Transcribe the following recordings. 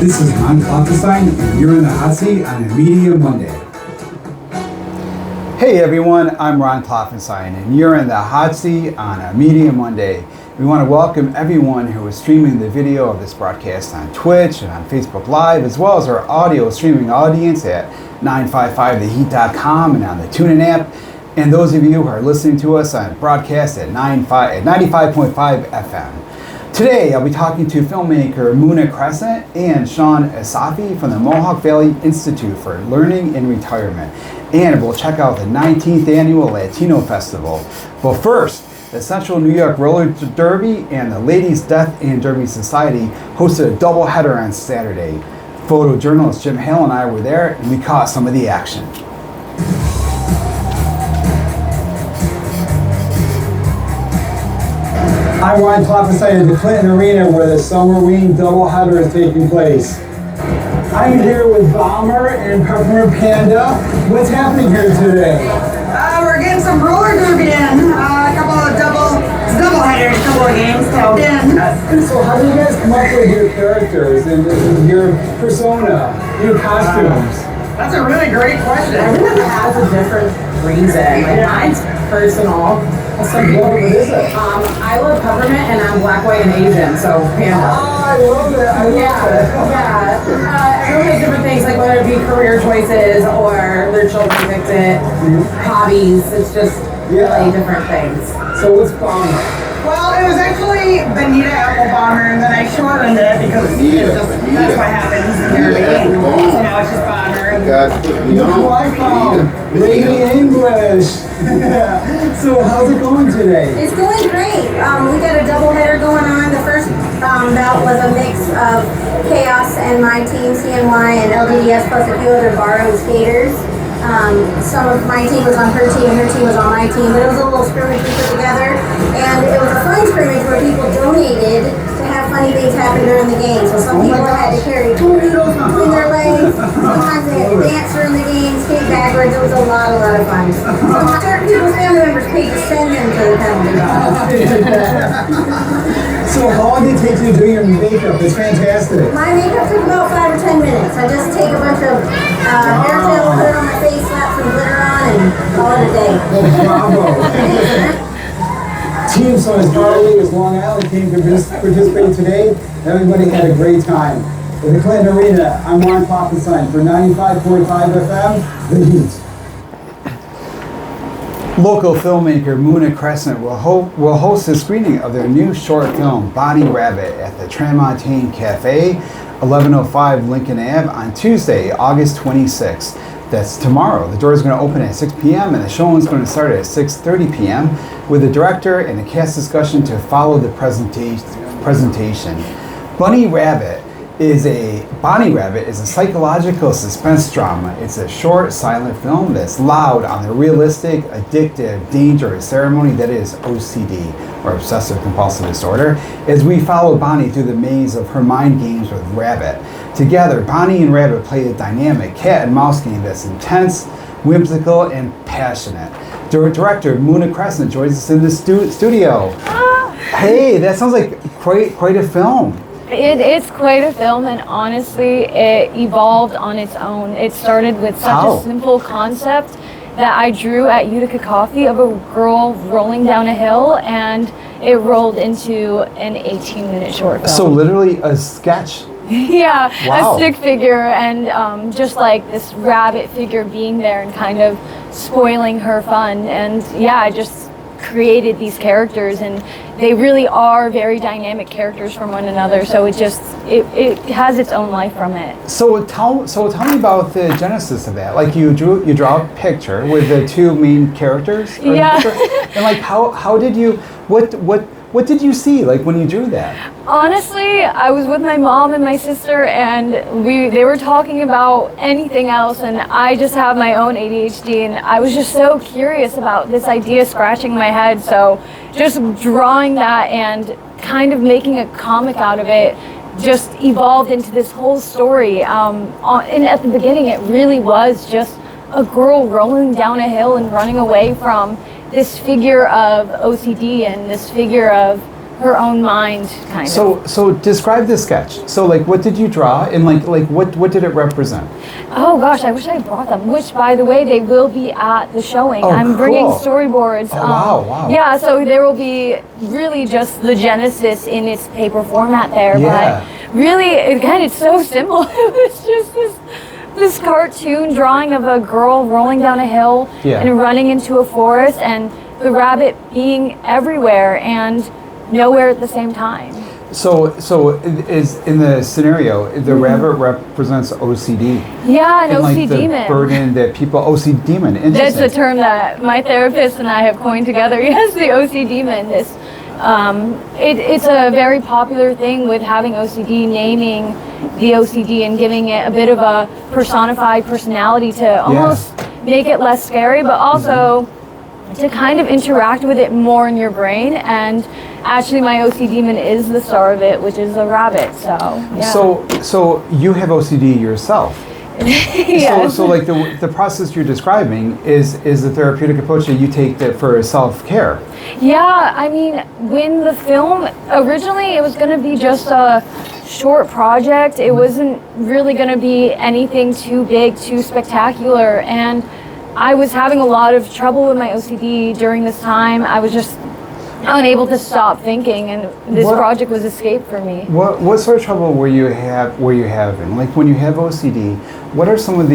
This is Ron Klopfenstein, and you're in the hot seat on a Media Monday. Hey everyone, I'm Ron Klopfenstein, and you're in the hot seat on a Media Monday. We want to welcome everyone who is streaming the video of this broadcast on Twitch and on Facebook Live, as well as our audio streaming audience at 955theheat.com and on the TuneIn app, and those of you who are listening to us on broadcast at 95.5 FM. Today, I'll be talking to filmmaker Muna Crescent and Shawn Essafi from the Mohawk Valley Institute for Learning in Retirement. And we'll check out the 19th Annual Latino Festival. But first, the Central New York Roller Derby and the Ladies Death and Derby Society hosted a doubleheader on Saturday. Photojournalist Jim Hale and I were there, and we caught some of the action. I'm Ron Klopfenstein at the Clinton Arena where the Summerween doubleheader is taking place. I'm here with Bomber and Peppermint Panda. What's happening here today? We're getting some roller derby in. A couple of doubleheaders, a couple of games held in. So how do you guys come up with your characters and your persona, your costumes? That's a really great question. Everyone has a different reason. Like mine's personal. What is it? I love peppermint and I'm black, white, and Asian, so panda. I love that. I love that. Everyone has different things, like whether it be career choices or their children picked it, hobbies. It's just really different things. So what's Bomber? Well, it was actually Bonita Apple Bomber, and then I shortened it because that's what happens in derby. So now it's just Bomber. I found Lady English. So how's it going today? It's going great. We got a doubleheader going on. The first bout was a mix of Chaos and my team, CNY and LDDS, plus a few other borrowed skaters. Some of my team was on her team, her team was on my team, but it was a little scrimmage we put together, and it was a fun scrimmage where people donated to have funny things happen during the game. So some people had to carry pool noodles between their legs, sometimes they had to dance during the game, skate backwards. It was a lot of fun. So certain people's family members paid to send them to the penalty box. So how long did it take you to do your makeup? It's fantastic. My makeup took about 5 or 10 minutes. I just take a bunch of hair gel, put it on my face, slap some glitter on, and call it a day. Well, bravo. Team Solidarity is Long Island came to participate today. Everybody had a great time. At the Clinton Arena, I'm Ron Klopfenstein for 95.5 FM, The Heat. Local filmmaker Muna Crescent will host a screening of their new short film, BonniRabbit, at the Tramontaine Cafe, 1105 Lincoln Ave, on Tuesday, August 26th. That's tomorrow. The door is going to open at 6 p.m. and the showing is going to start at 6:30 p.m. with the director and a cast discussion to follow the presentation. BonniRabbit is a psychological suspense drama. It's a short, silent film that's loud on the realistic, addictive, dangerous ceremony that is OCD, or obsessive compulsive disorder, as we follow Bonnie through the maze of her mind games with Rabbit. Together, Bonnie and Rabbit play a dynamic cat and mouse game that's intense, whimsical, and passionate. Director Muna Crescent joins us in the studio. Hey, that sounds like quite a film. It's quite a film, and honestly, it evolved on its own. It started with such a simple concept that I drew at Utica Coffee of a girl rolling down a hill, and it rolled into an 18-minute short film. So literally a sketch? Yeah, wow. A stick figure, and just like this rabbit figure being there and kind of spoiling her fun. And yeah, I just created these characters, and they really are very dynamic characters from one another, so it has its own life from it. So tell me about the genesis of that. Like you draw a picture with the two main characters? Yeah. And like how did you, what did you see like when you drew that? Honestly, I was with my mom and my sister, and they were talking about anything else, and I just have my own ADHD, and I was just so curious about this idea scratching my head, so just drawing that and kind of making a comic out of it just evolved into this whole story. And at the beginning, it really was just a girl rolling down a hill and running away from this figure of OCD and this figure of her own mind, kind of. So describe the sketch. So like, what did you draw, and like what did it represent? Oh gosh, I wish I had brought them. Which, by the way, they will be at the showing. Oh, I'm bringing cool. storyboards. Oh, wow. Yeah, so there will be really just the Genesis in its paper format there. Yeah. But really, again, it's so simple. It was just this cartoon drawing of a girl rolling down a hill and running into a forest, and the rabbit being everywhere and nowhere at the same time. So is in the scenario, the rabbit represents OCD. Yeah, an and OCD like the demon. burden that people OCD demon. That's a term that my therapist and I have coined together. Yes, the OCD demon. This, it's a very popular thing with having OCD, naming the OCD and giving it a bit of a personified personality to almost make it less scary, but also to kind of interact with it more in your brain. And actually my OCD demon is the star of it, which is a rabbit. So yeah. So you have OCD yourself. Yes. So like the process you're describing is the therapeutic approach that you take for self-care. Yeah, I mean, when the film, originally it was going to be just a short project. It wasn't really going to be anything too big, too spectacular. And I was having a lot of trouble with my OCD during this time. I was just unable to stop thinking, and this project was escape for me. What sort of trouble were you having? Like when you have OCD, what are some of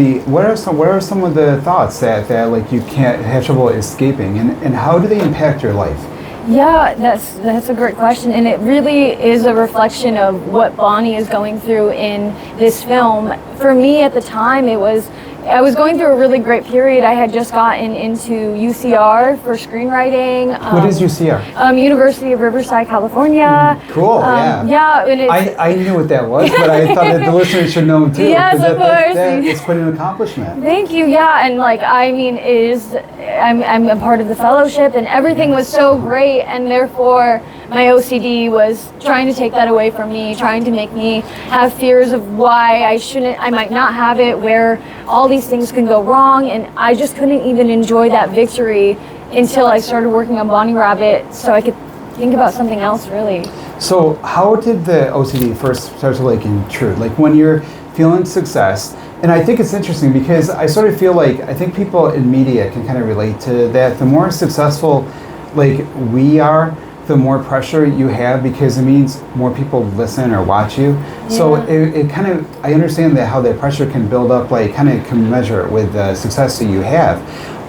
the thoughts that like you can't have trouble escaping, and how do they impact your life? Yeah, that's a great question, and it really is a reflection of what Bonnie is going through in this film. For me at the time, I was going through a really great period. I had just gotten into UCR for screenwriting. What is UCR? University of Riverside, California. Cool, yeah. Yeah, and it's, I knew what that was, but I thought that the listeners should know too. Yes, of course. It's quite an accomplishment. Thank you, yeah, and like, I mean, I'm a part of the fellowship, and everything was so great, and therefore my OCD was trying to take that away from me, trying to make me have fears of why I might not have it, where all these things can go wrong, and I just couldn't even enjoy that victory until I started working on BonniRabbit, so I could think about something else, really. So how did the OCD first start to like intrude? Like when you're feeling success, and I think it's interesting because I sort of feel like, I think people in media can kind of relate to that. The more successful like we are, the more pressure you have, because it means more people listen or watch you. Yeah. So it kind of, I understand that how that pressure can build up, like kind of can measure it with the success that you have.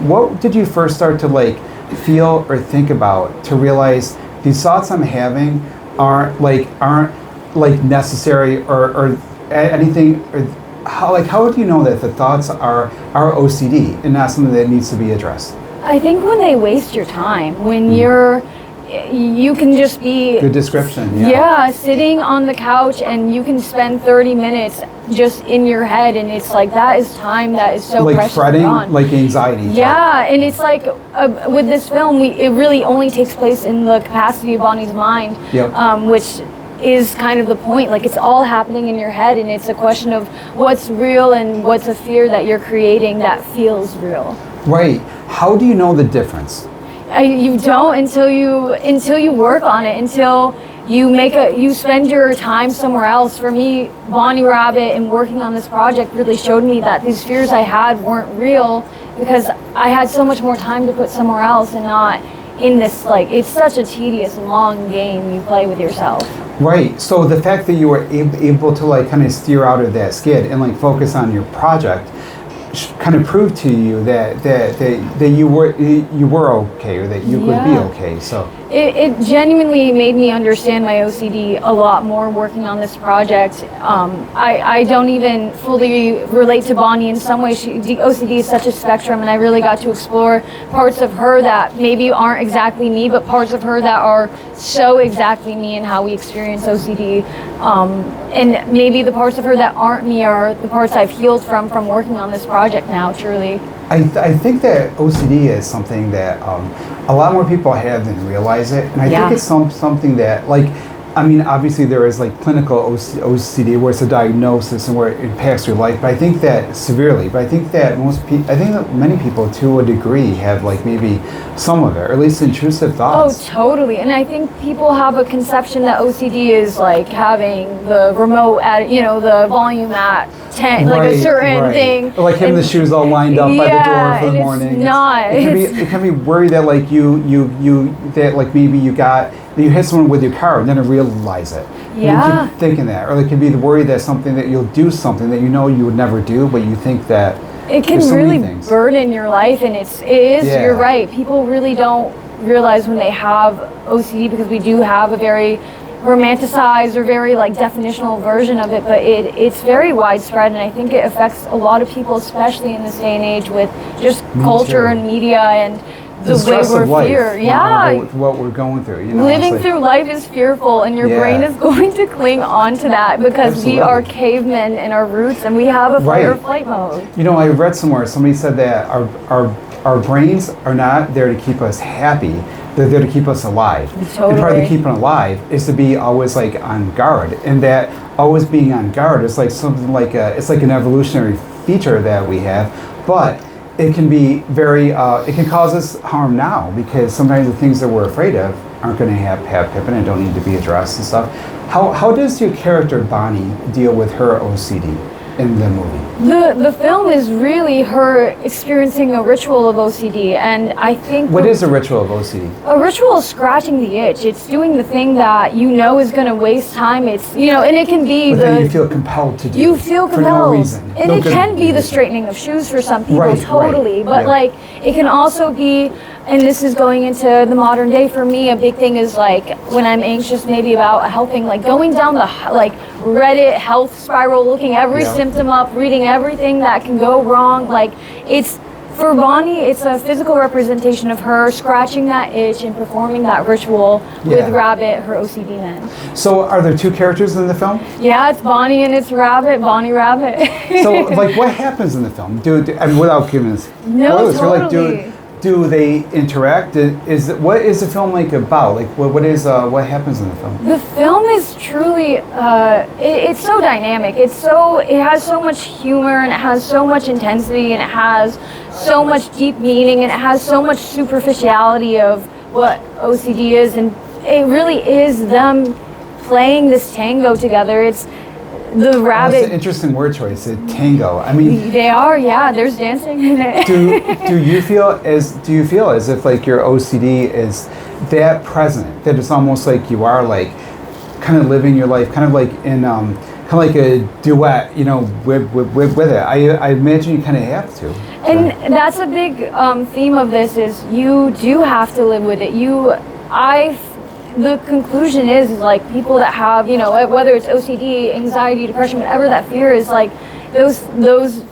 What did you first start to like feel or think about to realize these thoughts I'm having aren't like necessary or anything, or how do you know that the thoughts are OCD and not something that needs to be addressed? I think when they waste your time, when you can just be... Good description, yeah. Yeah, sitting on the couch and you can spend 30 minutes just in your head, and it's like, that is time that is so like precious. Like fretting, like anxiety. Yeah, and it's like, with this film, it really only takes place in the capacity of Bonnie's mind, which is kind of the point. Like, it's all happening in your head, and it's a question of what's real and what's a fear that you're creating that feels real. Right. How do you know the difference? You don't until you work on it, until you spend your time somewhere else. For me, BonniRabbit and working on this project really showed me that these fears I had weren't real, because I had so much more time to put somewhere else and not in this, like, it's such a tedious, long game you play with yourself. Right. So the fact that you were able to like kind of steer out of that skid and like focus on your project kind of proved to you that you were okay, or that you could be okay. So it genuinely made me understand my OCD a lot more working on this project. I don't even fully relate to Bonnie in some way. The OCD is such a spectrum, and I really got to explore parts of her that maybe aren't exactly me, but parts of her that are so exactly me and how we experience OCD. And maybe the parts of her that aren't me are the parts I've healed from working on this project now, truly. I think that OCD is something that a lot more people have than realize it, and I think it's something that, like, I mean, obviously there is like clinical OCD where it's a diagnosis and where it impacts your life, but I think that severely. But I think that I think that many people to a degree have like maybe some of it, or at least intrusive thoughts. Oh, totally. And I think people have a conception that OCD is like having the remote at, you know, the volume at 10, like a certain thing. Or like having the shoes all lined up by the door for the morning. It's not. It can be worried that like that like maybe you hit someone with your car and then realize it. Yeah. You keep thinking that. Or it could be the worry that something that you'll do something that you know you would never do, but you think that it can so really burden your life, and it is, you're right. People really don't realize when they have OCD, because we do have a very romanticized or very like definitional version of it, but it's very widespread, and I think it affects a lot of people, especially in this day and age with just culture and media and the way we're fear. Yeah, what we're going through. You know, living through life is fearful, and your brain is going to cling on to that because we are cavemen in our roots, and we have a fight or flight mode. You know, I read somewhere somebody said that our brains are not there to keep us happy. They're there to keep us alive. Totally. And part of keeping alive is to be always like on guard, and that always being on guard is like something like it's like an evolutionary feature that we have, but it can be very, it can cause us harm now, because sometimes the things that we're afraid of aren't going to happen and don't need to be addressed and stuff. How does your character Bonnie deal with her OCD in the movie? The film is really her experiencing a ritual of OCD, and I think... What is a ritual of OCD? A ritual is scratching the itch. It's doing the thing that you know is going to waste time. It's, you know, and it can be then you feel compelled to do You feel compelled. For no reason. And it can be the straightening of shoes for some people, totally. But like, it can also be, and this is going into the modern day for me, a big thing is like, when I'm anxious maybe about helping, like going down the, like, Reddit health spiral, looking every symptom up, reading everything that can go wrong. Like, it's, for Bonnie, it's a physical representation of her scratching that itch and performing that ritual with Rabbit, her OCD man. So are there two characters in the film? Yeah, it's Bonnie and it's Rabbit, BonniRabbit. So like, what happens in the film? I mean, without giving us spoilers, totally. Do they interact? What is the film like about? Like, what happens in the film? The film is truly, it's so dynamic. It has so much humor, and it has so much intensity, and it has so much deep meaning, and it has so much superficiality of what OCD is, and it really is them playing this tango together. It's the rabbit. That's an interesting word choice. Tango. I mean, they are. Yeah, there's dancing in it. do you feel as if like your OCD is that present, that it's almost like you are like kind of living your life, kind of like in kind of like a duet, you know, with it. I imagine you kind of have to. And that's a big theme of this, is you do have to live with it. The conclusion is like, people that have, you know, whether it's OCD, anxiety, depression, whatever that fear is, like those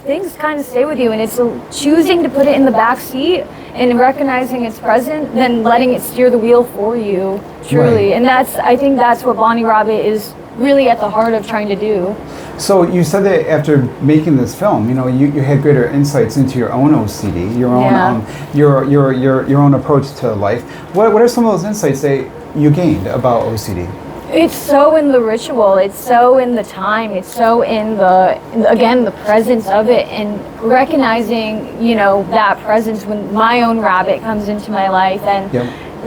things kind of stay with you, and it's choosing to put it in the back seat and recognizing it's present, then letting it steer the wheel for you, truly. And I think that's what BonniRabbit is really at the heart of trying to do. So you said that after making this film, you know, you had greater insights into your own OCD, your own your own approach to life. What are some of those insights that you gained about OCD? It's so in the ritual, it's so in the time, it's so in the presence of it, and recognizing, you know, that presence when my own rabbit comes into my life, and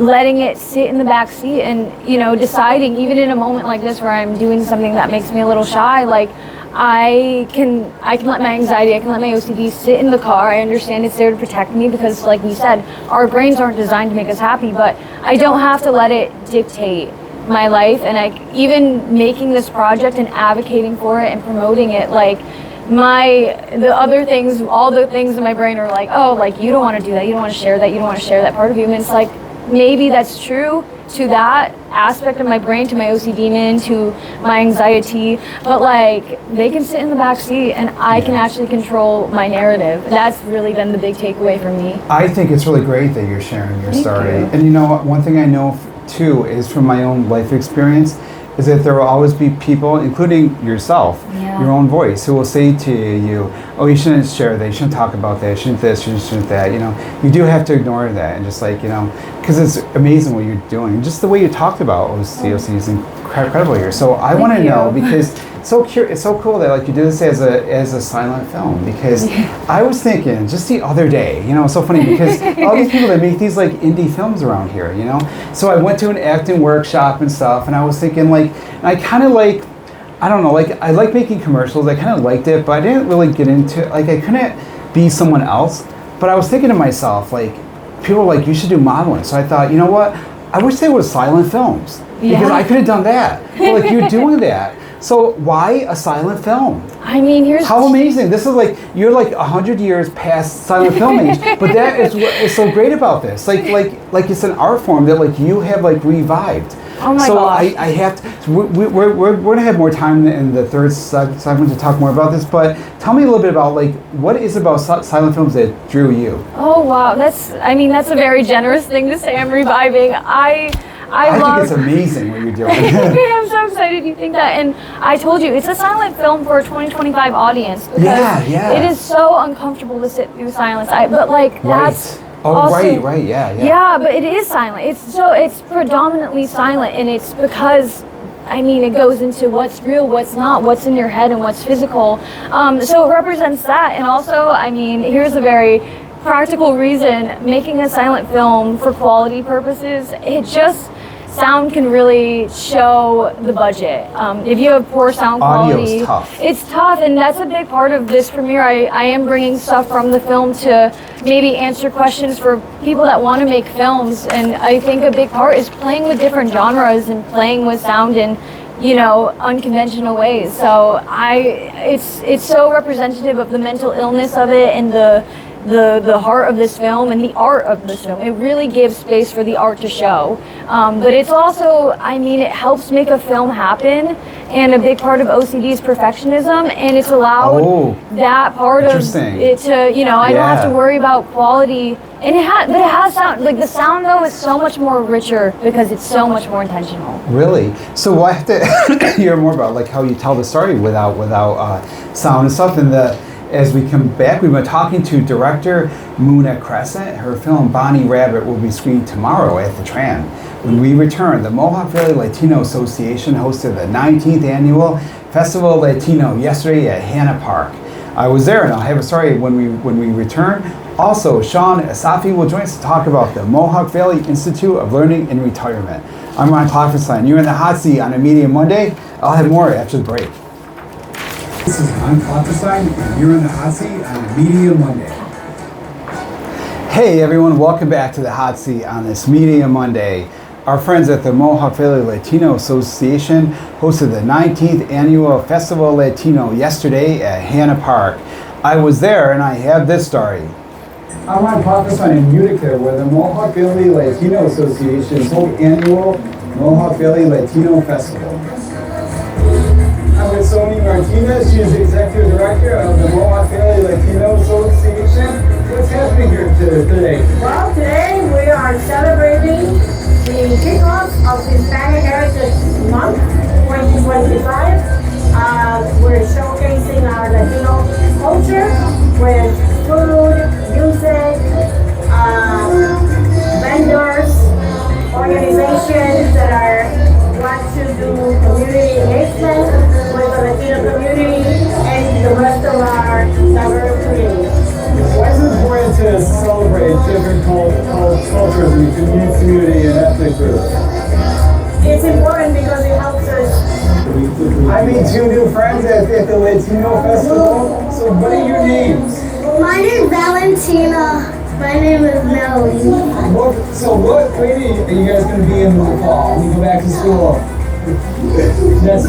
letting it sit in the back seat, and, you know, deciding even in a moment like this where I'm doing something that makes me a little shy, like I can let my anxiety, I can let my OCD sit in the car. I understand it's there to protect me, because like we said, our brains aren't designed to make us happy, but I don't have to let it dictate my life. And even making this project and advocating for it and promoting it, like the other things, all the things in my brain are like, oh, like, you don't want to do that, you don't want to share that, you don't want to share that part of you. And it's like, maybe that's true to that aspect of my brain, to my OCD man, to my anxiety, but like, they can sit in the back seat and I can actually control my narrative. That's really been the big takeaway for me. I think it's really great that you're sharing your story. And you know what, one thing I know too is from my own life experience is that there will always be people, including yourself, your own voice, who will say to you, oh, you shouldn't share that, you shouldn't talk about that, you shouldn't this, you shouldn't that, you know. You do have to ignore that and just like, you know, because it's amazing what you're doing. Just the way you talked about OCOC is incredible here. So I want to know, because it's so cool that like you do this as a silent film, because I was thinking just the other day, you know, it's so funny because all these people that make these like indie films around here, you know. So I went to an acting workshop and stuff, and I was thinking like, I kind of like, I don't know, like I like making commercials. I kind of liked it, but I didn't really get into it. Like I couldn't be someone else. But I was thinking to myself, like, people were like, you should do modeling. So I thought, you know what? I wish there was silent films, because I could have done that. But like you're doing that. So why a silent film? I mean, here's how amazing. This is like, you're like 100 years past silent film age, but that is what is so great about this. Like it's an art form that like you have like revived. Oh my so gosh. I have to, we're going to have more time in the third segment to talk more about this, but tell me a little bit about like, what is about silent films that drew you? Oh wow, that's a very generous thing to say. I'm reviving. I think it's amazing what you're doing. I'm so excited you think that. And I told you, it's a silent film for a 2025 audience. Because it is so uncomfortable to sit through silence. But like, that's also, right, yeah. Yeah, but it is silent. It's predominantly silent, and it's because, I mean, it goes into what's real, what's not, what's in your head, and what's physical. So it represents that. And also, I mean, here's a very practical reason: making a silent film for quality purposes, sound can really show the budget. If you have poor sound quality, it's tough, and that's a big part of this premiere. I am bringing stuff from the film to maybe answer questions for people that want to make films, and I think a big part is playing with different genres and playing with sound in, you know, unconventional ways. So it's so representative of the mental illness of it and the heart of this film and the art of this film. It really gives space for the art to show. But it's also, I mean, it helps make a film happen, and a big part of OCD is perfectionism, and it's allowed that part of it to, you know, I don't have to worry about quality. And it has sound. Like the sound though is so much more richer because it's so much more intentional. Really? So we'll have to hear more about like how you tell the story without sound and stuff. And as we come back, we've been talking to director Muna Crescent. Her film BonniRabbit will be screened tomorrow at the Tram. When we return, the Mohawk Valley Latino Association hosted the 19th Annual Festival Latino yesterday at Hanna Park. I was there, and I'll have a story when we return. Also, Shawn Essafi will join us to talk about the Mohawk Valley Institute of Learning in Retirement. I'm Ron Klopfenstein. You're in the hot seat on a Media Monday. I'll have more after the break. This is Ron Klopfenstein, and you're in the hot seat on a Media Monday. Hey everyone, welcome back to the hot seat on this Media Monday. Our friends at the Mohawk Valley Latino Association hosted the 19th Annual Festival Latino yesterday at Hanna Park. I was there, and I have this story. I'm Ron Klopfenstein in Utica, where the Mohawk Valley Latino Association's annual Mohawk Valley Latino Festival. I'm with Sony Martinez. She is the Executive Director of the Mohawk Valley Latino Association. What's happening here today? Well, today we are celebrating the kickoff of Hispanic Heritage Month 2025. We're showcasing our Latino culture with food, music, vendors, organizations that want to do community engagement with the Latino community and the rest of our diverse community. Why is it important to celebrate different cultures and community and ethnic groups? It's important because it helps us. I made two new friends at the Latino Festival. So what are your names? My name is Valentina. My name is Melly. So what grade are you guys going to be in the fall when you go back to school? That's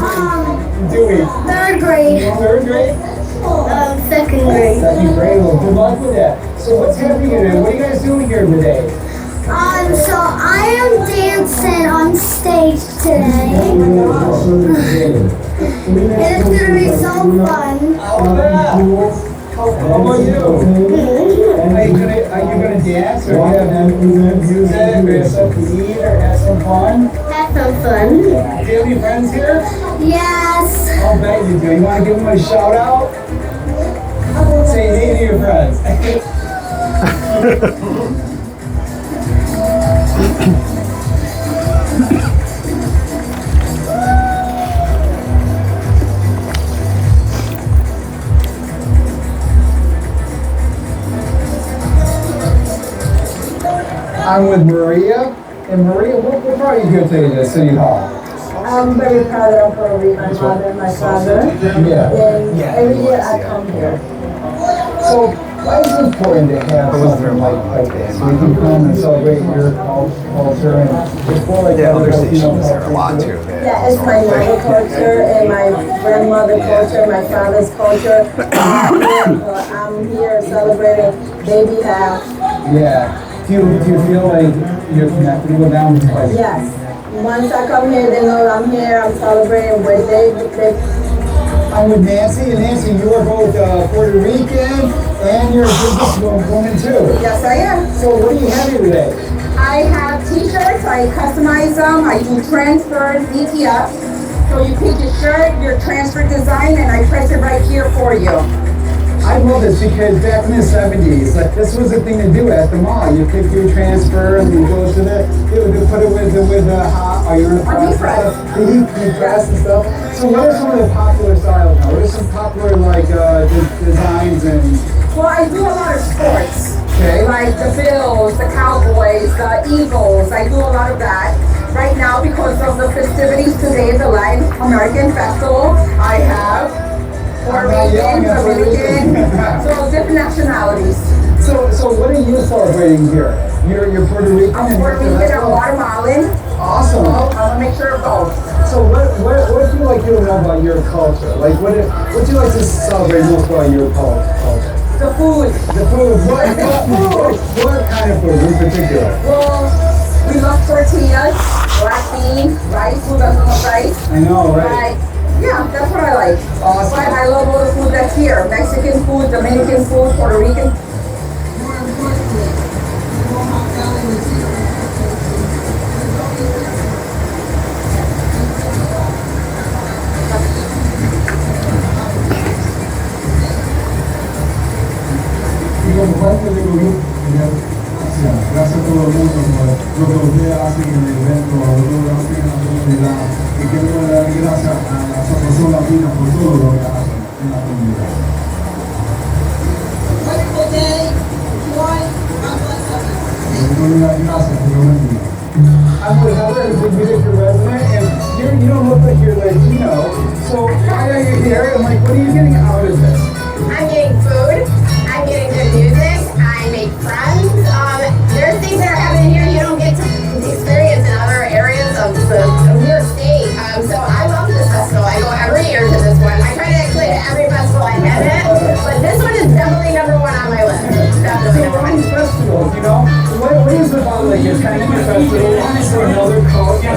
doing. Third grade. Third grade? Second grade. Second grade. Well, good luck with that. So what's happening today? What are you guys doing here today? So I am dancing on stage today. It's gonna be so fun. Oh, yeah. How about you? And are you gonna dance or have music or have something to eat or have some fun? Have some fun. Yeah. Do you have any friends here? Yes. I'll bet you do. You want to give them a shout out? Say hey to your friends. I'm with Maria. And Maria, what brought you here today to City Hall? I'm very proud that I'm Puerto Rican, my mother and my father. Yeah. And every year I come here. So, why is it important to have something like this? We can come and celebrate your culture and before like Other stations there a lot too. Yeah, it's my mother culture and my grandmother culture, my father's culture. I'm here celebrating baby half. Yeah. Do you feel like you're connected with them? Like, Yes. Once I come here, they know I'm here. I'm celebrating with they. I'm with Nancy, and Nancy, you are both Puerto Rican and you're a businesswoman too. Yes, I am. So what do you have here today? I have t-shirts. I customize them. I do transfers, ETFs. So you pick your shirt, your transfer design, and I press it right here for you. I love this because back in the 70s, like this was a thing to do at the mall. You pick your transfer and you go to you put it with the hot, you're in the process, the heat press and stuff. So what are some of the popular styles now? What are some popular like designs and? Well, I do a lot of sports. Okay. Like the Bills, the Cowboys, the Eagles. I do a lot of that. Right now, because of the festivities today, the Latin American Festival, I have Puerto Rican, Dominican, so different nationalities. So what are you celebrating here? You're Puerto Rican. I'm Puerto Rican, I'm Guatemalan. Awesome. I'm a mixture of both. So what do you like to know about your culture? Like what do you like to celebrate most about your culture? The food. The food. What kind of food in particular? Well, we love tortillas, black bean, rice, who doesn't love rice? I know, right? Yeah, that's what I like. Awesome. But I love all the food that's here. Mexican food, Dominican food, Puerto Rican. Y como parte del grupo, gracias a todo el mundo por lo que ustedes hacen en el evento, lo que ustedes hacen en la comunidad, y quiero dar gracias a la Asociación Latina por todo lo que hacen en la comunidad. Gracias, por lo menos. I'm with Heather, as a music resident, and you don't look like you're Latino. So why are you here? I'm like, what are you getting out of this? I'm getting food. I'm getting good music. I make friends. There's things that are happening here you don't get to experience in other areas of New York State. So I love this festival. I go every year to this one. I try to actually to every festival I visit, but this one is definitely number one on my list. Definitely number one. Festivals, you know, what is it about like it's kind of a festival for another culture,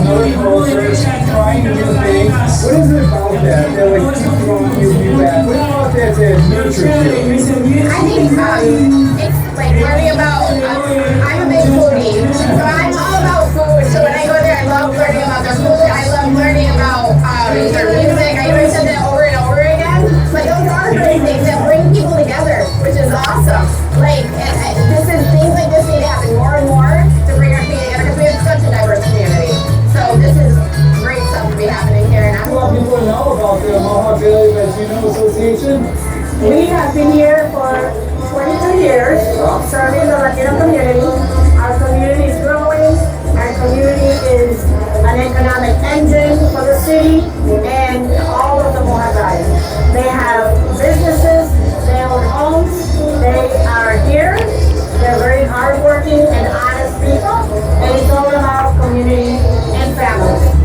trying new things? What is it about that like keeps drawing you back? What about that nurtures you? I think it's like learning about. I'm a big foodie, so I'm all about food. So when I go there, I love learning about their food. I love learning about their music. I know I said that over and over again, but those are great things that bring people together, which is awesome. Like this is things like this need to happen more and more to bring our community together because we have such a diverse community. So this is great stuff to be happening here. And A lot of people know about the Mohawk Valley Latino Association. We have been here for 22 years, serving the Latino community. Our community is growing. Our community is an economic engine for the city and all of the Mohawk Valley. They have businesses, they own homes, they are here. They're very hardworking and honest people, and it's all about community and family.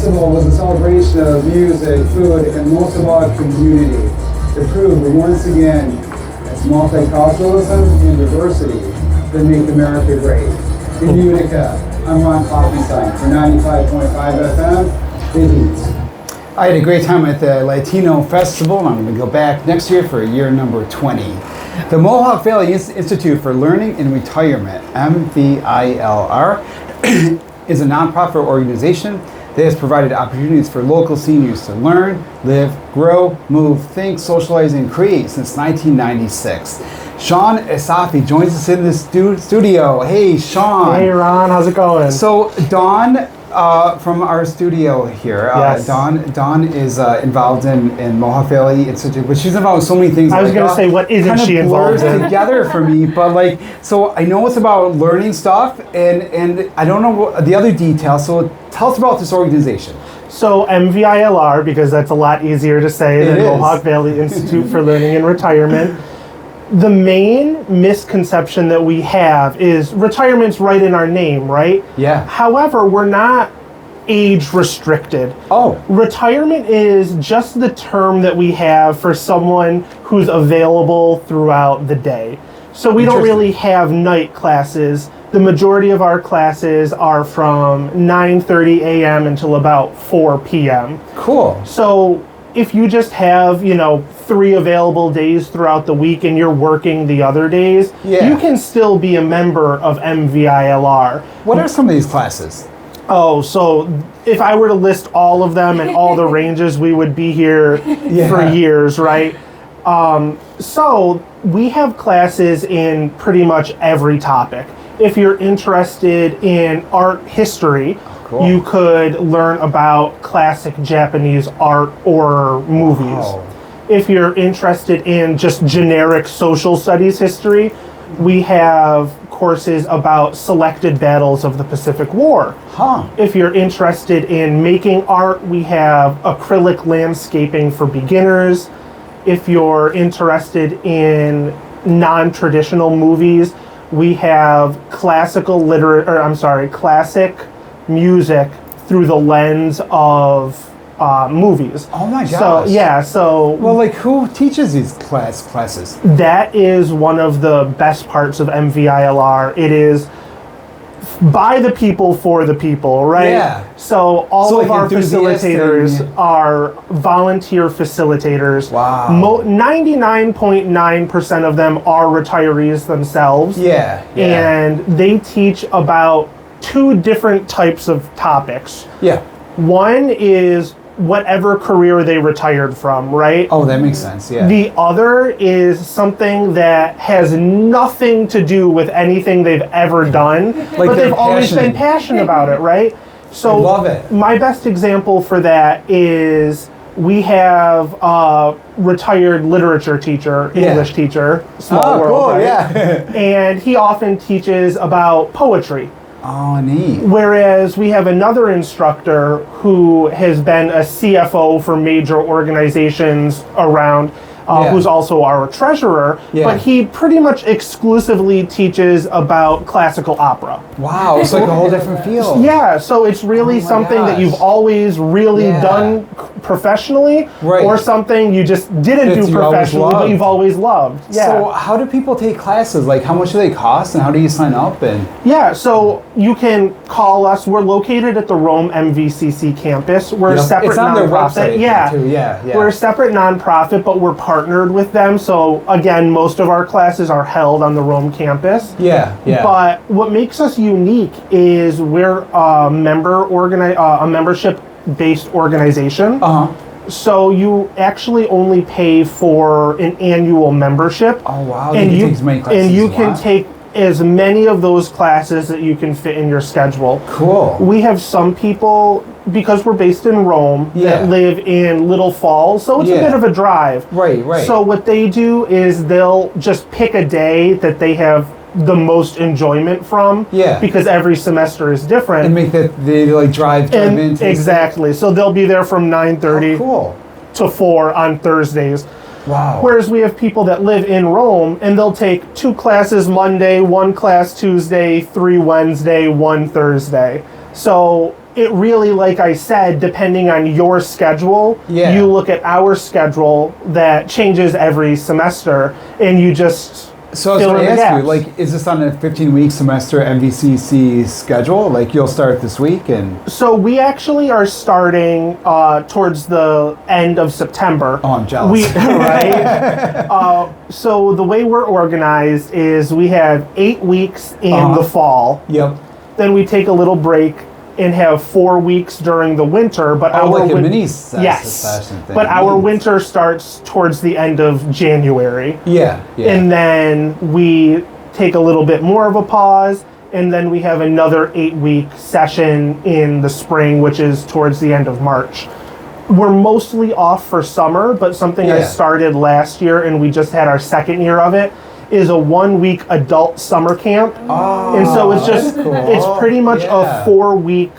festival was a celebration of music, food, and most of all, community. To prove that once again, it's multiculturalism and diversity that make America great. In Utica, I'm Ron Klopfenstein for 95.5 FM, The Heat. I had a great time at the Latino Festival, and I'm going to go back next year for year number 20. The Mohawk Valley Institute for Learning and Retirement, MVILR, is a nonprofit organization that has provided opportunities for local seniors to learn, live, grow, move, think, socialize, and create since 1996. Shawn Essafi joins us in the studio. Hey, Shawn. Hey, Ron. How's it going? So, Dawn, from our studio here, yes. Dawn is involved in Mohawk Valley Institute, but she's involved in so many things. I was going to say, what isn't she involved in? Together for me, but like, so I know it's about learning stuff, and I don't know the other details. So tell us about this organization. So MVILR, because that's a lot easier to say than Mohawk Valley Institute for Learning and Retirement. The main misconception that we have is retirement's right in our name, right? Yeah. However, we're not age restricted. Oh. Retirement is just the term that we have for someone who's available throughout the day. So we don't really have night classes. The majority of our classes are from 9:30 a.m. until about 4 p.m. Cool. So if you just have, 3 available days throughout the week and you're working the other days, you can still be a member of MVILR. What are some of these classes? Oh, so if I were to list all of them and all the ranges, we would be here for years, right? So we have classes in pretty much every topic. If you're interested in art history, you could learn about classic Japanese art or movies. Wow. If you're interested in just generic social studies history, we have courses about selected battles of the Pacific War. If you're interested in making art, we have acrylic landscaping for beginners. If you're interested in non-traditional movies, we have classic music through the lens of movies. Oh my gosh. Well, like, who teaches these classes? That is one of the best parts of MVILR. It is by the people for the people, right? Yeah. So all of our facilitators are volunteer facilitators. Wow. 99.9% of them are retirees themselves. Yeah. And they teach about 2 different types of topics. Yeah. One is whatever career they retired from, right? Oh, that makes sense, yeah. The other is something that has nothing to do with anything they've ever done, but they've always been passionate about it, right? So I love it. My best example for that is we have a retired literature teacher, English teacher, small world, right? Yeah. And he often teaches about poetry. Oh, neat. Whereas we have another instructor who has been a CFO for major organizations around, who's also our treasurer, but he pretty much exclusively teaches about classical opera. Wow, it's like a whole different field. Yeah, so it's really something that you've always really done professionally, or something you just didn't do professionally, but you've always loved. Yeah. So how do people take classes? Like, how much do they cost, and how do you sign up? Yeah, so you can call us. We're located at the Rome MVCC campus. We're a separate it's on nonprofit. Their website too. Yeah. We're a separate nonprofit, but we're partnered with them. So again, most of our classes are held on the Rome campus. Yeah. But what makes us unique is we're a membership-based organization. So you actually only pay for an annual membership. Oh wow! And you can take as many classes and you can take as many of those classes that you can fit in your schedule. Cool. We have some people, because we're based in Rome, that live in Little Falls, so it's a bit of a drive. Right. So what they do is they'll just pick a day that they have the most enjoyment from, because every semester is different, and make that they like drive into exactly. So they'll be there from 9:30 to 4 on Thursdays. Wow. Whereas we have people that live in Rome, and they'll take 2 classes Monday, 1 class Tuesday, 3 Wednesday, 1 Thursday. So it really, like I said, depending on your schedule, you look at our schedule that changes every semester, and you just So I was going to ask you, like, is this on a 15-week semester MVCC schedule? Like, you'll start this week and... So we actually are starting towards the end of September. Oh, I'm jealous. Right? So the way we're organized is we have 8 weeks in the fall. Yep. Then we take a little break and have 4 weeks during the winter. But like a mini session thing. But our winter starts towards the end of January. Yeah. And then we take a little bit more of a pause, and then we have another 8-week session in the spring, which is towards the end of March. We're mostly off for summer, but something I started last year, and we just had our second year of it, is a 1-week adult summer camp. And so it's just, it's pretty much a 4-week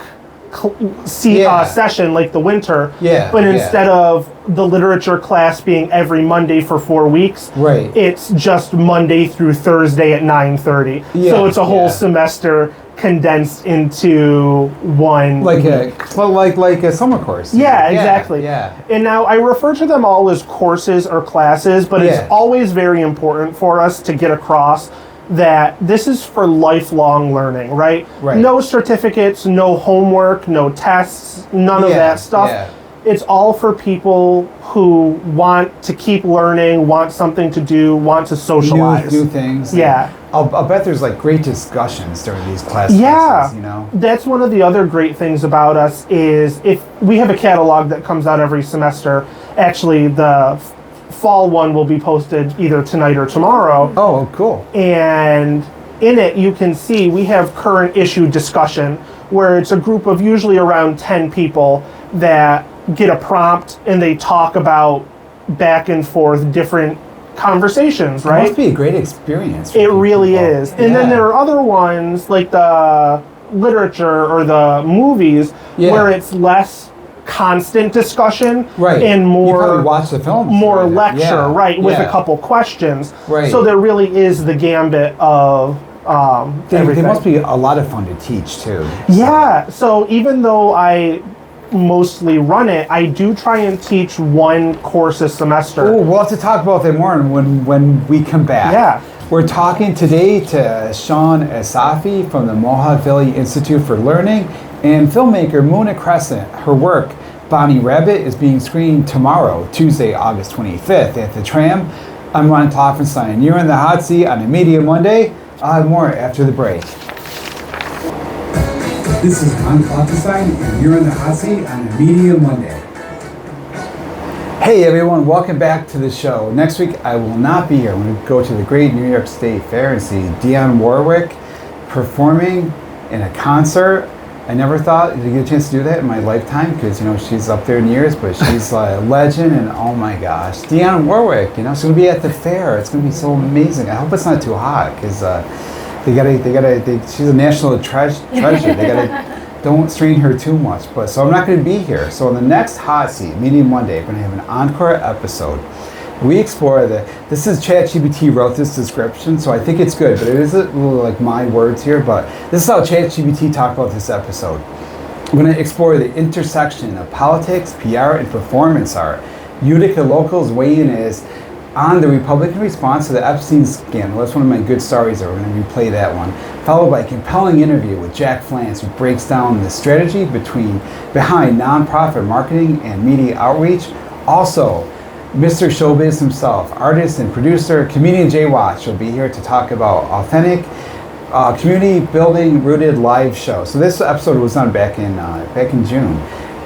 session like the winter. But instead of the literature class being every Monday for 4 weeks, it's just Monday through Thursday at 9:30. So it's a whole semester condensed into one like a summer course. Exactly. And now I refer to them all as courses or classes, but it's always very important for us to get across that this is for lifelong learning, right? No certificates, no homework, no tests, none of that stuff. It's all for people who want to keep learning, want something to do, want to socialize. New things. I'll bet there's like great discussions during these classes. You know? That's one of the other great things about us is if we have a catalog that comes out every semester. Actually, the fall one will be posted either tonight or tomorrow. Oh, cool. And in it, you can see we have current issue discussion, where it's a group of usually around 10 people that get a prompt and they talk about back and forth different conversations, right? It must be a great experience. It really is. And then there are other ones like the literature or the movies where it's less constant discussion and more you probably watch the film more lecture with a couple questions. So there really is the gambit of they must be a lot of fun to teach too. So even though I mostly run it, I do try and teach one course a semester. Oh, we'll have to talk about that more when we come back. We're talking today to Shawn Essafi from the Mohawk Valley Institute for Learning and filmmaker Muna Crescent. Her work, BonniRabbit, is being screened tomorrow, Tuesday, August 25th at the Tram. I'm Ron Kloffenstein. You're in the hot seat on a Media Monday. I'll have more after the break. This is Ron Kloffenstein, and you're in the hot seat on a Media Monday. Hey everyone, welcome back to the show. Next week I will not be here. I'm going to go to the Great New York State Fair and see Dionne Warwick performing in a concert. I never thought to get a chance to do that in my lifetime because, you know, she's up there in years, but she's a legend, and oh my gosh, Dionne Warwick, you know, she's going to be at the fair. It's going to be so amazing. I hope it's not too hot because she's a national treasure. They gotta don't strain her too much. But so I'm not going to be here. So on the next hot seat, Media Monday, we're going to have an encore episode. We explore this is ChatGPT wrote this description, so I think it's good, but it is a little like my words here, but this is how ChatGPT talked about this episode. We're going to explore the intersection of politics, PR, and performance art. Utica locals weigh in is on the Republican response to the Epstein scandal. That's one of my good stories there. We're going to replay that one. Followed by a compelling interview with Jack Flance, who breaks down the strategy behind nonprofit marketing and media outreach. Also, Mr. Showbiz himself, artist and producer, comedian Jay Watts, will be here to talk about authentic, community building rooted live show. So this episode was done back in June,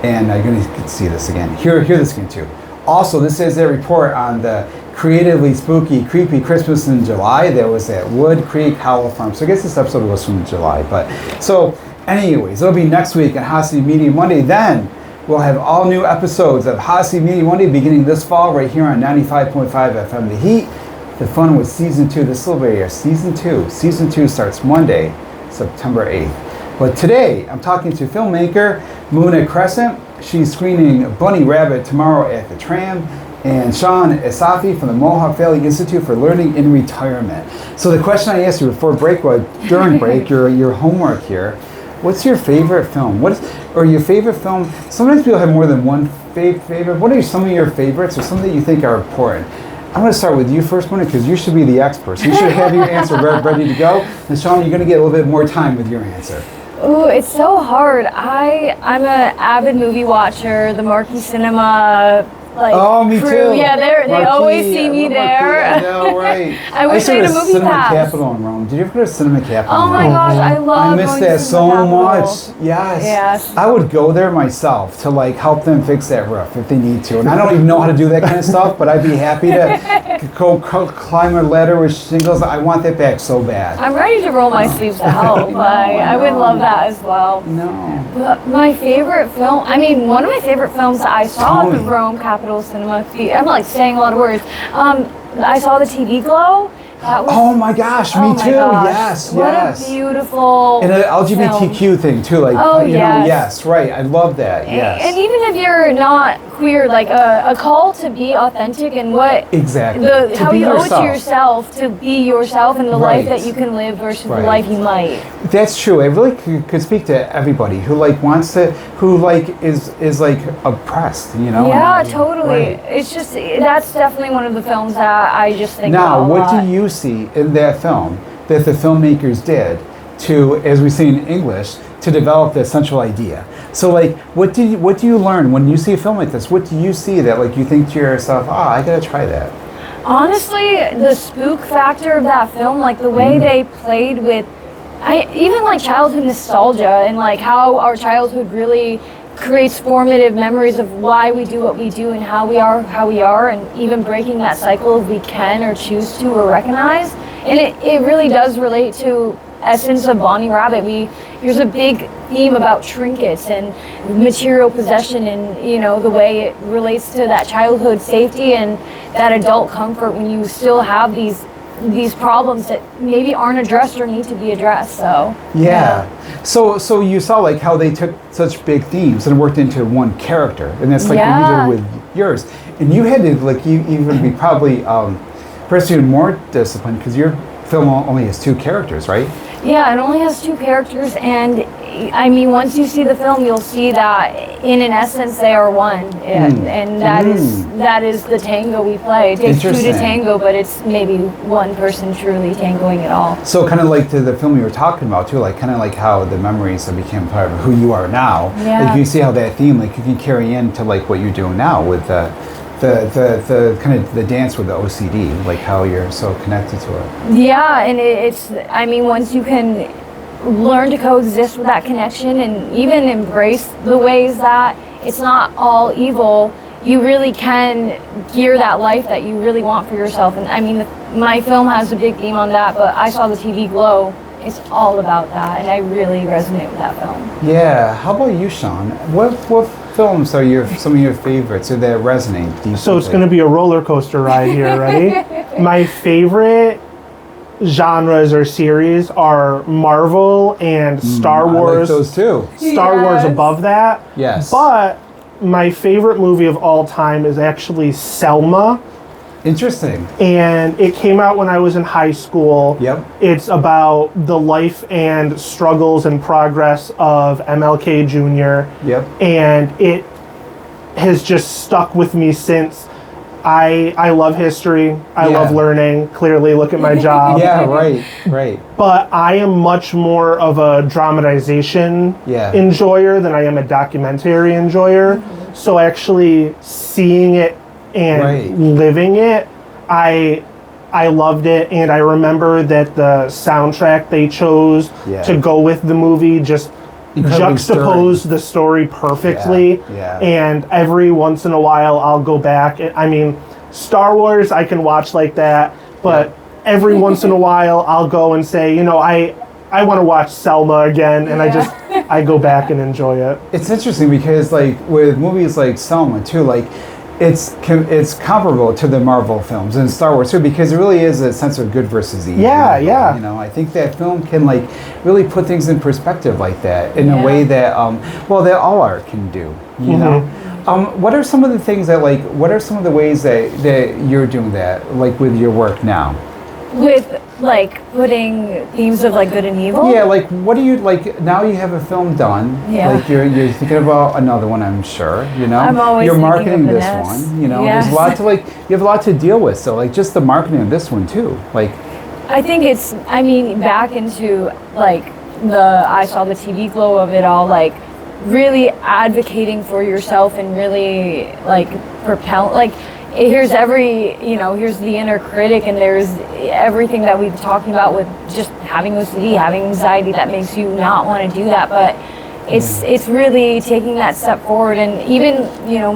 and you're going to see this again. Hear this again too. Also, this is a report on the creatively spooky, creepy Christmas in July that was at Wood Creek Hollow Farm. So I guess this episode was from July. But so, anyways, it'll be next week on Hot Seat Media Monday. Then we'll have all new episodes of Hot Seat Media Monday beginning this fall right here on 95.5 FM The Heat. The fun with Season 2. This will be our Season 2. Season 2 starts Monday, September 8th. But today, I'm talking to filmmaker Muna Crescent. She's screening BonniRabbit tomorrow at the Tram. And Shawn Essafi from the Mohawk Valley Institute for Learning in Retirement. So the question I asked you before break was, during break, your homework here. What's your favorite film? Or your favorite film? Sometimes people have more than one favorite. What are some of your favorites, or some that you think are important? I'm going to start with you first, Muna, because you should be the expert. So you should have your answer ready to go. And Shawn, you're going to get a little bit more time with your answer. Ooh, it's so hard. I'm an avid movie watcher. The Marquee Cinema, like, me crew. too. Yeah, they Marquee, always see me there. I know, right? I wish I had a movie Cinema pass. Capital in Rome. Did you ever go to Cinema Capital? Oh my gosh, I love I miss going that to so Cinema Capital. much. Yes. Yes. I would go there myself to like help them fix that roof if they need to. And I don't even know how to do that kind of stuff, but I'd be happy to go climb a ladder with shingles. I want that back so bad. I'm ready to roll my sleeves to help. I would love that as well. No. But my favorite film, one of my favorite films that I saw at the Rome Capitol Cinema Theater, I'm like saying a lot of words. I saw the TV Glow. That was, oh my gosh, me too. Yes, what yes. a beautiful and an LGBTQ film. thing too, like you know, yes, right. I love that. Yes. And even if you're not queer, like a call to be authentic and what exactly how you owe it to yourself to be yourself and the life that you can live versus the life you might. That's true. I really could speak to everybody who like wants to, who like is like oppressed, you know. Yeah, totally. It's just that's definitely one of the films that I just think now, about a what lot. do you see in that film that the filmmakers did to, as we say in English, to develop the central idea? So like, what do you learn when you see a film like this? What do you see that like you think to yourself, I gotta try that? Honestly, the spook factor of that film, like the way they played with, even like childhood nostalgia and like how our childhood really creates formative memories of why we do what we do and how we are, and even breaking that cycle if we can or choose to or recognize. And it really does relate to essence of BonniRabbit. There's a big theme about trinkets and material possession, and you know the way it relates to that childhood safety and that adult comfort when you still have these problems that maybe aren't addressed or need to be addressed. So yeah. So you saw like how they took such big themes and worked into one character, and that's like what you did with yours. And you had to like you even be probably perhaps even more disciplined because your film only has two characters, right? Yeah, it only has two characters, and once you see the film, you'll see that in an essence they are one, and that is the tango we play. It takes two to tango, but it's maybe one person truly tangoing it all. So kind of like the film you were talking about too, like kind of like how the memories have become part of who you are now. Yeah. Like you see how that theme, like you can carry into like what you're doing now with the kind of the dance with the OCD, like how you're so connected to it. Yeah, and it's once you can learn to coexist with that connection and even embrace the ways that it's not all evil, you really can gear that life that you really want for yourself. And my film has a big theme on that, but I saw the TV Glow. It's all about that, and I really resonate with that film. Yeah. How about you, Shawn? What films are some of your favorites or that resonate? So it's going to be a roller coaster ride here, ready? My favorite genres or series are Marvel and Star Wars. I like those too. Star Wars above that. Yes. But my favorite movie of all time is actually Selma. Interesting. And it came out when I was in high school. Yep. It's about the life and struggles and progress of MLK Jr. Yep. And it has just stuck with me since. I love history. I love learning. Clearly, look at my job. Yeah, right. But I am much more of a dramatization enjoyer than I am a documentary enjoyer. Mm-hmm. So actually seeing it and living it, I loved it, and I remember that the soundtrack they chose to go with the movie just juxtaposed the story perfectly. And every once in a while I'll go back. Star Wars I can watch like that, but every once in a while I'll go and say, I want to watch Selma again, and I go back and enjoy it. It's interesting because like with movies like Selma too, like it's comparable to the Marvel films and Star Wars too, because there really is a sense of good versus evil. Yeah. I think that film can like really put things in perspective like that in a way that that all art can do. You know, what are some of the things that what are some of the ways that you're doing that like with your work now? with like putting themes of like good and evil. Yeah, like what do you like now? You have a film done. Yeah. Like you're thinking about another one. I'm sure. You know. I'm always you're thinking marketing of the this next. one. You know, Yes. there's a lot to like. You have a lot to deal with. So like just the marketing of this one too. Like I think it's, I mean, back into like I saw the TV glow of it all, like really advocating for yourself and really like like here's here's the inner critic, and there's everything that we've been talking about with just having OCD, having anxiety that makes you not want to do that, but it's really taking that step forward. And even,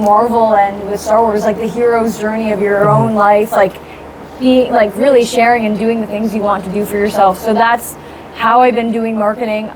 Marvel and with Star Wars, like the hero's journey of your own life, like being like really sharing and doing the things you want to do for yourself. So that's how I've been doing marketing.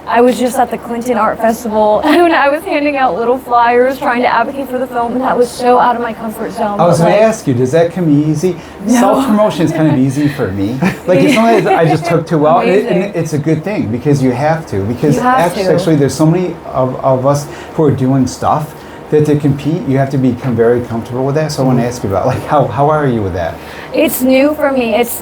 I was just at the Clinton Art Festival and I was handing out little flyers trying to advocate for the film, and that was so out of my comfort zone. I was going to ask you, does that come easy? No. Self-promotion is kind of easy for me. Like it's something that I just took too well. And it's a good thing because you have to. Because actually there's so many of us who are doing stuff that to compete, you have to become very comfortable with that. So I want to ask you about, like, how are you with that? It's new for me. It's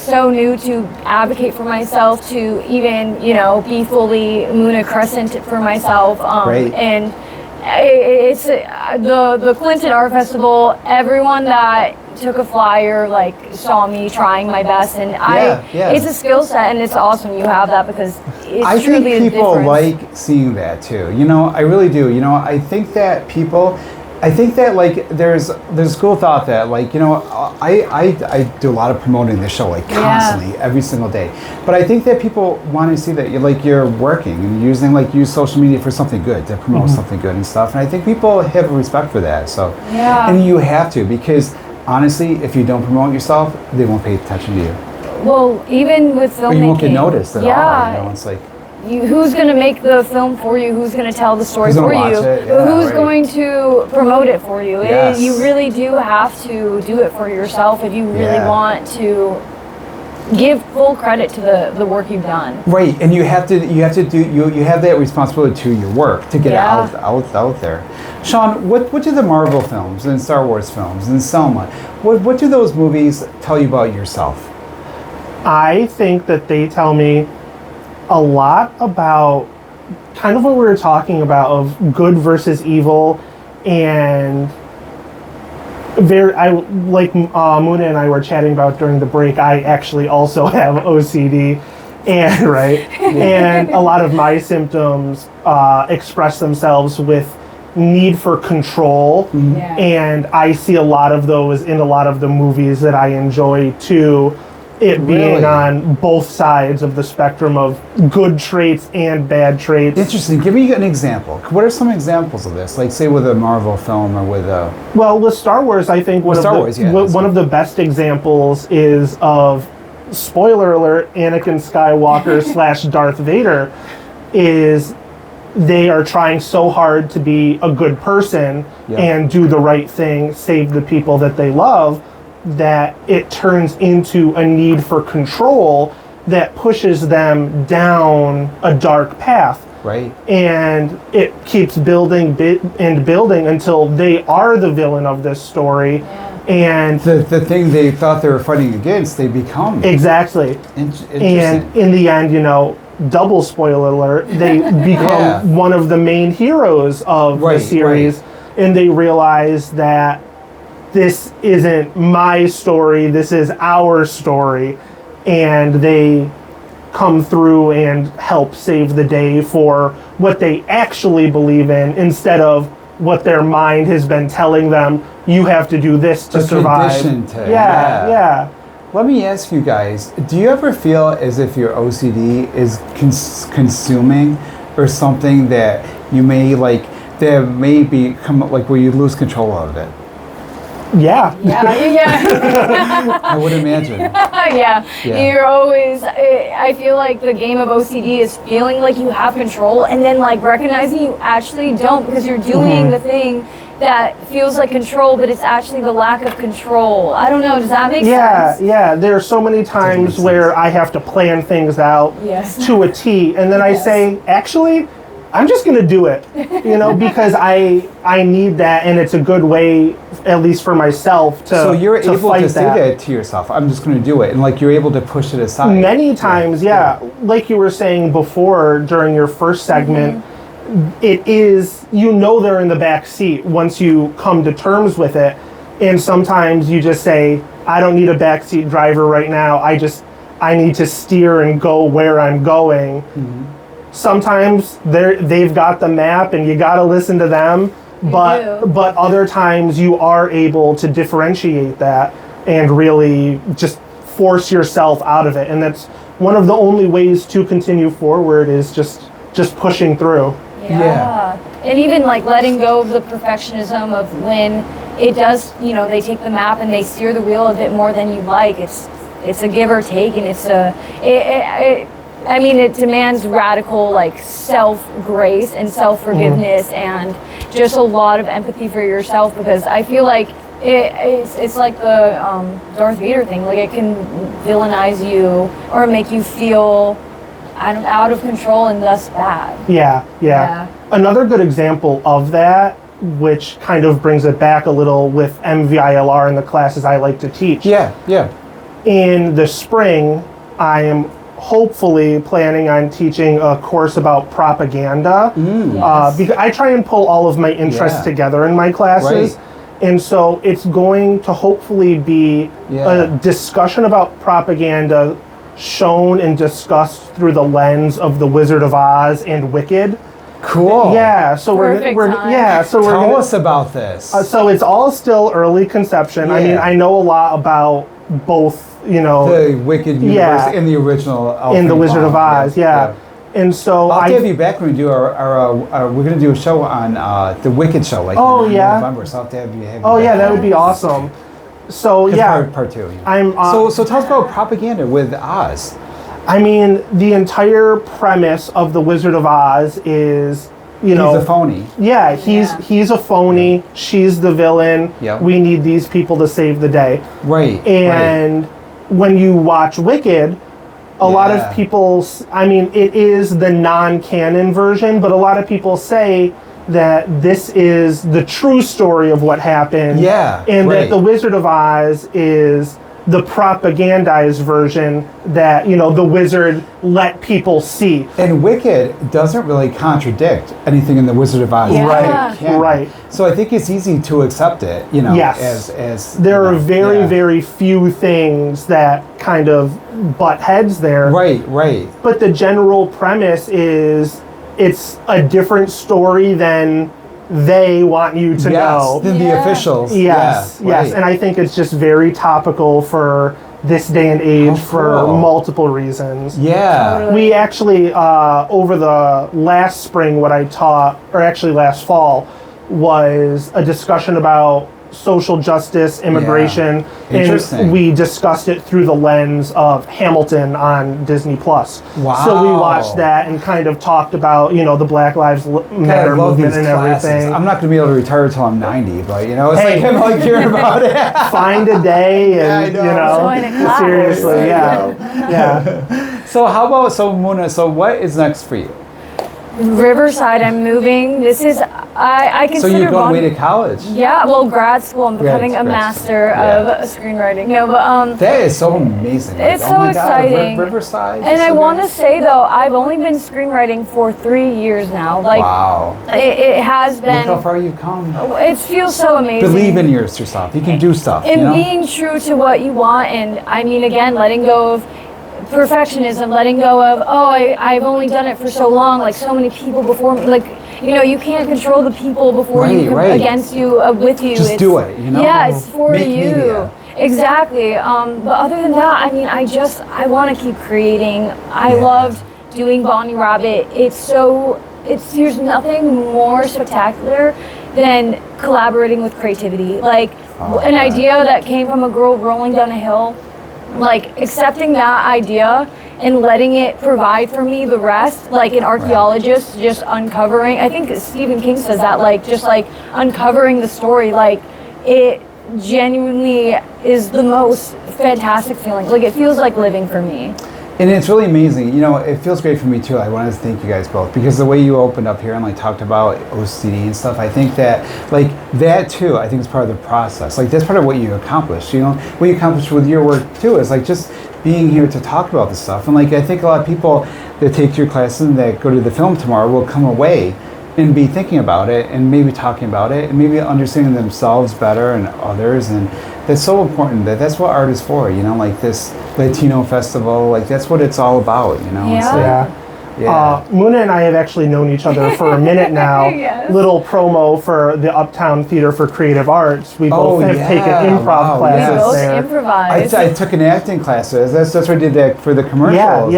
so new to advocate for myself, to even, be fully Muna Crescent for myself. Great. And it's the Clinton Art Festival, everyone that took a flyer, like, saw me trying my best, and it's a skill set, and it's awesome you have that, because it's I truly think the people difference. like seeing that too. I really do. I think that like there's a school of thought that like, I do a lot of promoting the show like constantly every single day. But I think that people want to see that you're working and use social media for something good, to promote something good and stuff. And I think people have a respect for that. So and you have to, because honestly, if you don't promote yourself, they won't pay attention to you. Well, even with filmmaking, or you won't get noticed at all. It's like, who's going to make the film for you? Who's going to tell the story Who's for gonna you? watch it? Yeah, Who's right. going to promote it for you? Yes. You really do have to do it for yourself if you really want to give full credit to the work you've done. right, and you have to do you have that responsibility to your work to get it out there. Shawn, what do the Marvel films and Star Wars films and Selma, what do those movies tell you about yourself? I think that they tell me a lot about kind of what we were talking about of good versus evil, and Muna and I were chatting about during the break. I actually also have OCD, and and a lot of my symptoms express themselves with need for control, and I see a lot of those in a lot of the movies that I enjoy too. It being on both sides of the spectrum of good traits and bad traits. Interesting. Give me an example. What are some examples of this? Like, say, with a Marvel film or with a... Well, with Star Wars, I think one of the best examples is of, spoiler alert, Anakin Skywalker / Darth Vader, is they are trying so hard to be a good person and do the right thing, save the people that they love, that it turns into a need for control that pushes them down a dark path. Right. And it keeps building and building until they are the villain of this story. And the thing they thought they were fighting against, they become. Exactly. And in the end, double spoiler alert, they become one of the main heroes of the series. And they realize that this isn't my story, this is our story, and they come through and help save the day for what they actually believe in, instead of what their mind has been telling them, you have to do this to survive. Let me ask you guys, do you ever feel as if your OCD is consuming, or something that you may that may become where you lose control of it? Yeah. I would imagine. You're always, I feel like the game of OCD is feeling like you have control, and then recognizing you actually don't, because you're doing the thing that feels like control, but it's actually the lack of control. I don't know, does that make sense? Yeah, there are so many times where I have to plan things out to a T, and then I say, actually, I'm just gonna do it, because I need that, and it's a good way, at least for myself, to So you're able fight to say that to yourself. I'm just going to do it, and like you're able to push it aside. Many times, yeah. Like you were saying before during your first segment, it is, they're in the back seat once you come to terms with it, and sometimes you just say, I don't need a backseat driver right now. I need to steer and go where I'm going. Sometimes they've got the map and you got to listen to them, but other times you are able to differentiate that and really just force yourself out of it. And that's one of the only ways to continue forward, is just pushing through. Yeah. And even like letting go of the perfectionism of when it does, they take the map and they steer the wheel a bit more than you like. It's a give or take, and it demands radical like self-grace and self-forgiveness and just a lot of empathy for yourself, because I feel like it's like the Darth Vader thing. Like it can villainize you or make you feel out of control and thus bad. Yeah. Another good example of that, which kind of brings it back a little with MVILR and the classes I like to teach. Yeah. In the spring, I am hopefully planning on teaching a course about propaganda. Because I try and pull all of my interests together in my classes. Right. And so it's going to hopefully be a discussion about propaganda shown and discussed through the lens of The Wizard of Oz and Wicked. Cool. Yeah, so we're Tell us about this. So it's all still early conception. I mean, I know a lot about both, the Wicked universe in the original in The Wizard of Oz, And so I'll have you back when we do our we're going to do a show on the Wicked show, in November. So I'll have to have you. That would be awesome. So part two. So tell us about propaganda with Oz. I mean, the entire premise of The Wizard of Oz is, he's a phony. Yeah, he's a phony. She's the villain. Yeah. We need these people to save the day. Right. And when you watch Wicked, a lot of people, it is the non-canon version, but a lot of people say that this is the true story of what happened. Yeah. And that The Wizard of Oz is the propagandized version that, the wizard let people see. And Wicked doesn't really contradict anything in The Wizard of Oz. Right. So I think it's easy to accept it, as there are very few things that kind of butt heads there. Right. But the general premise is it's a different story than they want you to know. Than the officials. Yes. And I think it's just very topical for this day and age for multiple reasons. Yeah. We actually, over the last spring, what I taught, or actually last fall, was a discussion about social justice, immigration, and we discussed it through the lens of Hamilton on Disney Plus. Wow. So we watched that and kind of talked about, the Black Lives Matter movement and everything. I'm not going to be able to retire until I'm 90, but it's I'm like hearing about it. Find a day and, seriously, yeah. So how about, Muna, so what is next for you? Riverside, I'm moving. This is, I consider. So you're going away to college? Yeah, grad school. I'm becoming a master of screenwriting. No, but that is so amazing. It's so exciting. Riverside. And I want to say though, I've only been screenwriting for 3 years now. Wow. It has been. Look how far you've come. It feels so amazing. Believe in yourself. You can do stuff. And being true to what you want, and again, letting go of perfectionism, letting go of, I've only done it for so long, like so many people before me, you can't control the people before you, against you, with you. Just do it, Yeah, it's for Make you. Media. Exactly. But other than that, I want to keep creating. I loved doing BonniRabbit. There's nothing more spectacular than collaborating with creativity. An idea that came from a girl rolling down a hill, accepting that idea and letting it provide for me the rest, like an archaeologist just uncovering. I think Stephen King says that, uncovering the story, it genuinely is the most fantastic feeling. It feels like living for me. And it's really amazing. You know, it feels great for me too. I wanted to thank you guys both because the way you opened up here and like talked about OCD and stuff, I think that like that too, I think is part of the process. Like that's part of what you accomplished. You know, what you accomplished with your work too is like just being here to talk about this stuff. And like I think a lot of people that take your classes and that go to the film tomorrow will come away and be thinking about it and maybe talking about it and maybe understanding themselves better and others. And that's so important. That's what art is for, you know, like this Latino festival, like that's what it's all about, you know. Yeah. It's like, Muna and I have actually known each other for a minute now. Yes. Little promo for the Uptown Theater for Creative Arts. We both have taken improv classes We both there. improvise. I took an acting class. That's what I did that for the commercials.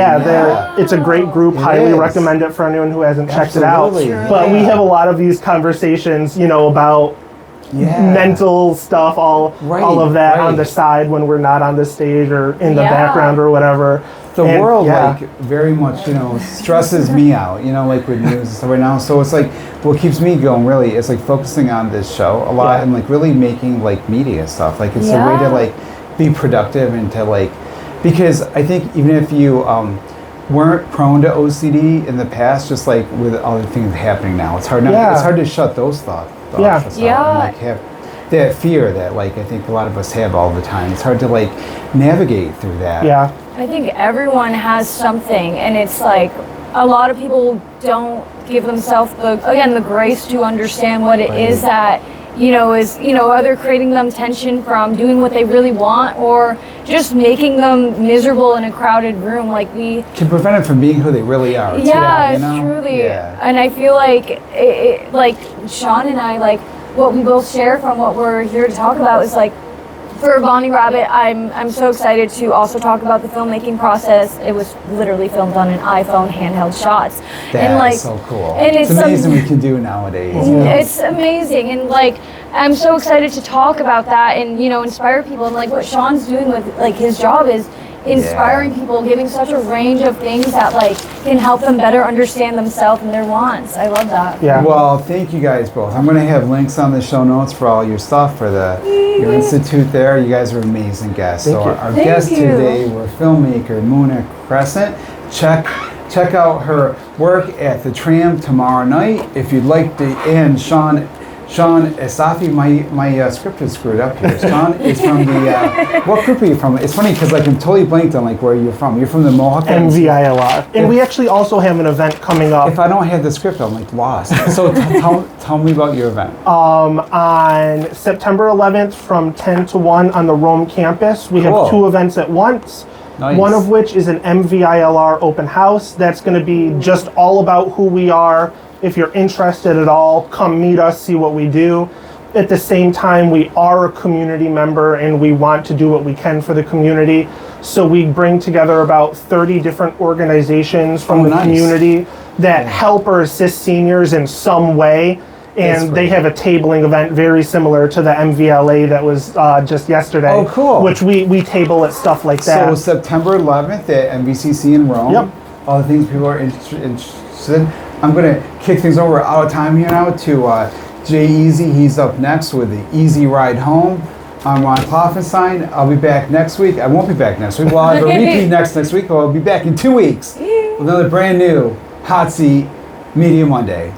It's a great group. Highly recommend it for anyone who hasn't checked it out. But we have a lot of these conversations, you know, about mental stuff, all of that on the side when we're not on the stage or in the background or whatever. The world like very much, you know, stresses me out, you know, like with news and stuff right now. So it's like what keeps me going really is like focusing on this show a lot and like really making like media stuff. Like it's a way to like be productive and to like, because I think even if you weren't prone to OCD in the past, just like with all the things happening now, it's hard it's hard to shut those thoughts aside and like have that fear that like I think a lot of us have all the time. It's hard to like navigate through that. Yeah. I think everyone has something, and it's like a lot of people don't give themselves the grace to understand what it is that is either creating them tension from doing what they really want or just making them miserable in a crowded room. Like we can prevent them from being who they really are. Truly. And I feel like like Shawn and I, like what we both share from what we're here to talk about is like, for BonniRabbit, I'm so excited to also talk about the filmmaking process. It was literally filmed on an iPhone, handheld shots. That's so cool. And it's amazing we can do nowadays. It's amazing, and like I'm so excited to talk about that and inspire people. And like what Shawn's doing with like his job is inspiring people, giving such a range of things that like can help them better understand themselves and their wants. I love that. Yeah. Well, thank you guys both. I'm going to have links on the show notes for all your stuff for your institute there. You guys are amazing guests. Our guests today were filmmaker Muna Crescent. Check out her work at the Tram tomorrow night if you'd like to. And Shawn Essafi, my script is screwed up here. Shawn is from the, what group are you from? It's funny because like I'm totally blanked on like where you're from. You're from the Mohawk Valley Institute. MVILR. And we actually also have an event coming up. If I don't have the script, I'm like lost. So tell me about your event. On September 11th from 10 to 1 on the Rome campus. We have 2 events at once. Nice. One of which is an MVILR open house. That's going to be just all about who we are. If you're interested at all, come meet us, see what we do. At the same time, we are a community member and we want to do what we can for the community. So we bring together about 30 different organizations from the community that help or assist seniors in some way. And they have a tabling event very similar to the MVLA that was just yesterday. Oh, cool. Which we table at stuff like that. So September 11th at MVCC in Rome. Yep. All the things people are interested in. I'm going to kick things over out of time here now to Jay Easy. He's up next with the Easy Ride Home. I'm Ron Kloffenstein. I'll be back next week. I won't be back next week. We'll have a repeat next week. I'll be back in 2 weeks with another brand new Hot Seat Media Monday.